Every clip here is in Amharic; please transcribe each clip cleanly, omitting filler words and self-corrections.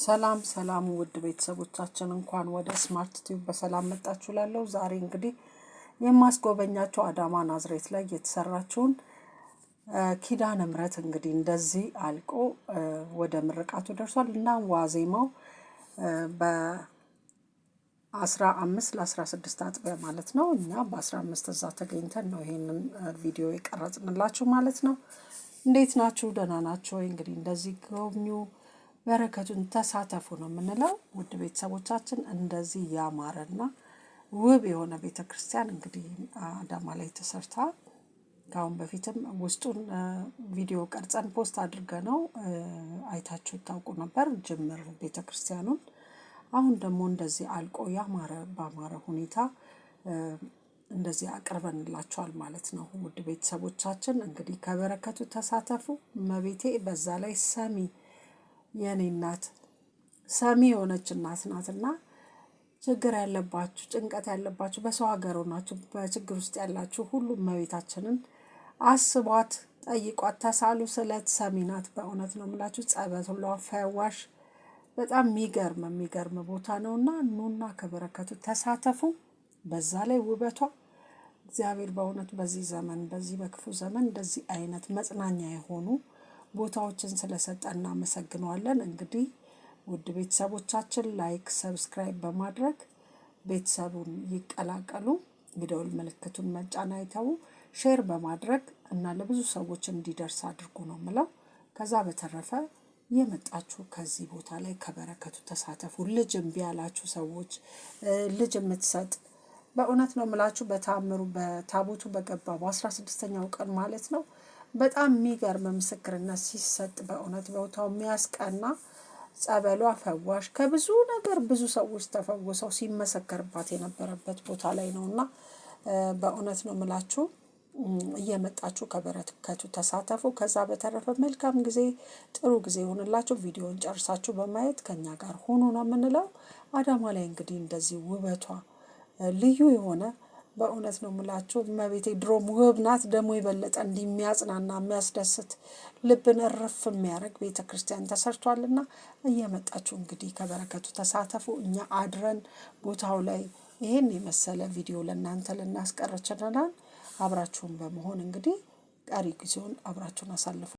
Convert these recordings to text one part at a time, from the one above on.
ሰላም ሰላም ውድ ቤተሰቦቻችን እንኳን ወደ ስማርት ቲዩብ በሰላም መጣችሁ ላለው ዛሬ እንግዲህ የማስጎበኛችሁ አዳማ ናዝሬት ላይ የተሰራችውን ኪዳነ ምህረት እንግዲህ እንደዚህ አልቆ ወደ ምርቃቱ ደርሷል እና ዋዜማው በ15 ለ16 አጥቢያ ማለት ነው። እኛ በ15 እዛ ተገኝተን ነው ይሄንን ቪዲዮ የቀረጽንላችሁ ማለት ነው። እንዴት ናችሁ? ደህና ናችሁ? እንግዲህ እንደዚህ ጎብኙ በረከቱን ተሳተፉ ነው የምንለው። ውድ ቤተሰቦቻችን እንደዚህ ያማረና ውብ የሆነ ቤተክርስቲያን እንግዲህ አዳማ ላይ ተሰርታ ካሁን በፊትም ውስጡን ቪዲዮ ቀርጸን ፖስት አድርገነው አይታችሁ ታውቁ ነበር ጅምር ቤተክርስቲያኑን። አሁን ደግሞ እንደዚህ አልቆ ያማረ ባማረ ሁኔታ እንደዚህ አቅርበንላችኋል ማለት ነው። ውድ ቤተሰቦቻችን እንግዲህ ከበረከቱ ተሳተፉ። እመቤቴ በዛ ላይ ሰሚ የኔ እናት ሰሚ የሆነች እናት ናትና ችግር ያለባችሁ ጭንቀት ያለባችሁ በሰው ሀገር ሆናችሁ በችግር ውስጥ ያላችሁ ሁሉ እመቤታችንን አስቧት፣ ጠይቋት፣ ተሳሉ። ስለት ሰሚ ናት። በእውነት ነው የምላችሁ። ጸበቷ ፈዋሽ በጣም የሚገርም ቦታ ነውና ኑና ከበረከቱ ተሳተፉ። በዛ ላይ ውበቷ እግዚአብሔር በእውነት በዚህ ዘመን በዚህ በክፉ ዘመን እንደዚህ አይነት መጽናኛ የሆኑ ቦታዎችን ስለሰጠን እናመሰግነዋለን። እንግዲህ ውድ ቤተሰቦቻችን ላይክ ሰብስክራይብ በማድረግ ቤተሰቡን ይቀላቀሉ። የደወል ምልክቱን መጫን አይተው ሼር በማድረግ እና ለብዙ ሰዎች እንዲደርስ አድርጉ ነው የምለው። ከዛ በተረፈ የመጣችሁ ከዚህ ቦታ ላይ ከበረከቱ ተሳተፉ። ልጅ እምቢ ያላችሁ ሰዎች ልጅ የምትሰጥ በእውነት ነው የምላችሁ በታምሩ በታቦቱ በገባ በ16ኛው ቀን ማለት ነው በጣም የሚገርም ምስክርነት ሲሰጥ በእውነት ቦታው የሚያስቀና ጸበሏ ፈዋሽ ከብዙ ነገር ብዙ ሰዎች ተፈውሰው ሲመሰከርባት የነበረበት ቦታ ላይ ነውና በእውነት ነው የምላችሁ እየመጣችሁ ከበረከቱ ተሳተፉ። ከዛ በተረፈ መልካም ጊዜ ጥሩ ጊዜ ይሁንላችሁ። ቪዲዮውን ጨርሳችሁ በማየት ከኛ ጋር ሆኖ ነው የምንለው። አዳማ ላይ እንግዲህ እንደዚህ ውበቷ ልዩ የሆነ በእውነት ነው የምላችሁ እመቤቴ ድሮም ውብ ናት። ደግሞ የበለጠ እንደሚያጽናና የሚያስደስት ልብን እርፍ የሚያደርግ ቤተክርስቲያን ተሰርቷልና እየመጣችሁ እንግዲህ ከበረከቱ ተሳተፉ። እኛ አድረን ቦታው ላይ ይሄን የመሰለ ቪዲዮ ለእናንተ ልናስቀርችናል። አብራችሁን በመሆን እንግዲህ ቀሪ ጊዜውን አብራችሁን አሳልፉ።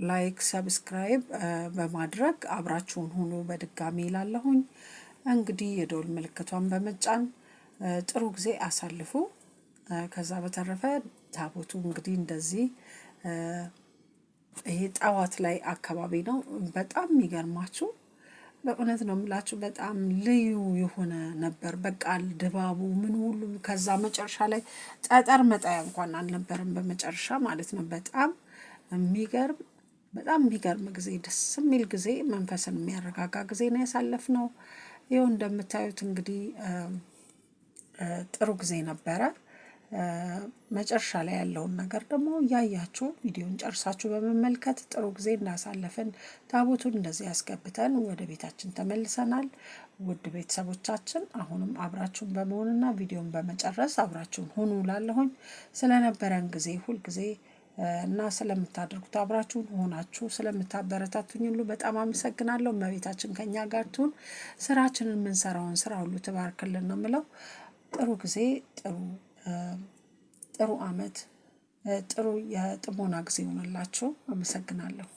ላይክ ሰብስክራይብ በማድረግ አብራችሁን ሁኑ በድጋሚ እላለሁኝ። እንግዲህ የደወል ምልክቷን በመጫን ጥሩ ጊዜ አሳልፉ። ከዛ በተረፈ ታቦቱ እንግዲህ እንደዚህ ይሄ ጠዋት ላይ አካባቢ ነው። በጣም የሚገርማችሁ በእውነት ነው የምላችሁ በጣም ልዩ የሆነ ነበር። በቃ ድባቡ ምን ሁሉ ከዛ መጨረሻ ላይ ጠጠር መጣያ እንኳን አልነበረም በመጨረሻ ማለት ነው። በጣም የሚገርም ጊዜ፣ ደስ የሚል ጊዜ፣ መንፈስን የሚያረጋጋ ጊዜ ነው ያሳለፍነው። ይኸው እንደምታዩት እንግዲህ ጥሩ ጊዜ ነበረ። መጨረሻ ላይ ያለውን ነገር ደግሞ እያያችሁ ቪዲዮን ጨርሳችሁ በመመልከት ጥሩ ጊዜ እንዳሳለፍን ታቦቱን እንደዚህ ያስገብተን ወደ ቤታችን ተመልሰናል። ውድ ቤተሰቦቻችን አሁንም አብራችሁን በመሆንና ቪዲዮን በመጨረስ አብራችሁን ሁኑ እላለሁኝ። ስለነበረን ጊዜ ሁልጊዜ እና ስለምታደርጉት አብራችሁን ሆናችሁ ስለምታበረታቱኝ ሁሉ በጣም አመሰግናለሁ። እመቤታችን ከኛ ጋር ትሁን። ስራችንን የምንሰራውን ስራ ሁሉ ትባርክልን ነው የምለው። ጥሩ ጊዜ፣ ጥሩ አመት፣ ጥሩ የጥሞና ጊዜ ይሆንላችሁ። አመሰግናለሁ።